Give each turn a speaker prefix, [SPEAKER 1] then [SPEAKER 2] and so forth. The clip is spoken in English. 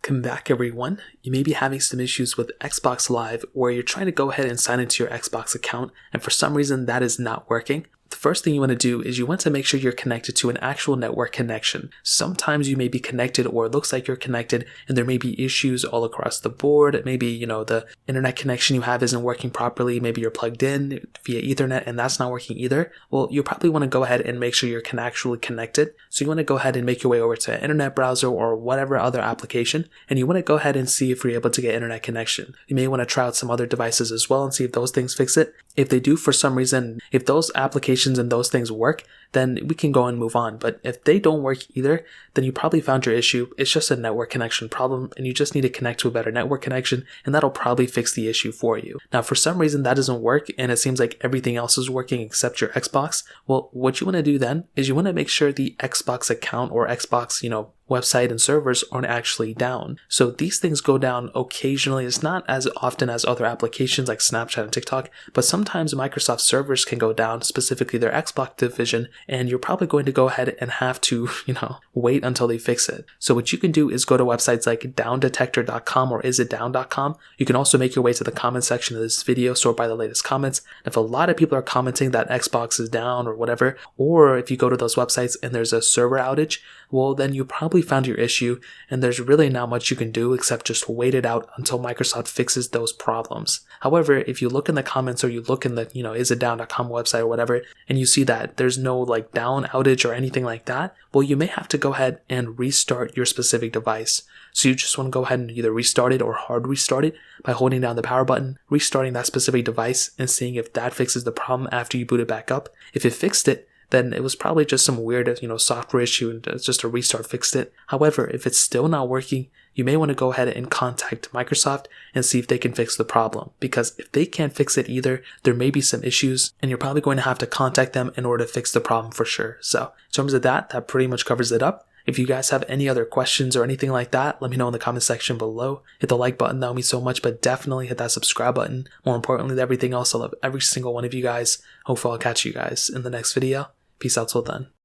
[SPEAKER 1] Welcome back everyone. You may be having some issues with Xbox Live where you're trying to go ahead and sign into your Xbox account and for some reason that is not working. The first thing you want to do is you want to make sure you're connected to an actual network connection. Sometimes you may be connected or it looks like you're connected and there may be issues all across the board. Maybe, the internet connection you have isn't working properly. Maybe you're plugged in via Ethernet and that's not working either. Well, you probably want to go ahead and make sure you're actually connected. So you want to go ahead and make your way over to an internet browser or whatever other application and you want to go ahead and see if you're able to get internet connection. You may want to try out some other devices as well and see if those things fix it. If they do for some reason, if those applications and those things work, then we can go and move on. But if they don't work either, then you probably found your issue. It's just a network connection problem and you just need to connect to a better network connection and that'll probably fix the issue for you. Now, for some reason that doesn't work and it seems like everything else is working except your Xbox. Well, what you want to do then is you want to make sure the Xbox account or Xbox, website and servers aren't actually down. So these things go down occasionally. It's not as often as other applications like Snapchat and TikTok, but sometimes Microsoft servers can go down, specifically their Xbox division, and you're probably going to go ahead and have to, wait until they fix it. So what you can do is go to websites like downdetector.com or isitdown.com. You can also make your way to the comment section of this video, sort by the latest comments. If a lot of people are commenting that Xbox is down or whatever, or if you go to those websites and there's a server outage, well, then you probably found your issue and there's really not much you can do except just wait it out until Microsoft fixes those problems. However, if you look in the comments or you look in the, isitdown.com website or whatever, and you see that there's no down outage or anything like that, well, you may have to go ahead and restart your specific device. So you just want to go ahead and either restart it or hard restart it by holding down the power button, restarting that specific device and seeing if that fixes the problem after you boot it back up. If it fixed it, then it was probably just some weird, software issue and it's just a restart fixed it. However, if it's still not working, you may want to go ahead and contact Microsoft and see if they can fix the problem. Because if they can't fix it either, there may be some issues and you're probably going to have to contact them in order to fix the problem for sure. So in terms of that pretty much covers it up. If you guys have any other questions or anything like that, let me know in the comment section below. Hit the like button, that would mean so much, but definitely hit that subscribe button. More importantly than everything else, I love every single one of you guys. Hopefully I'll catch you guys in the next video. Peace out till then.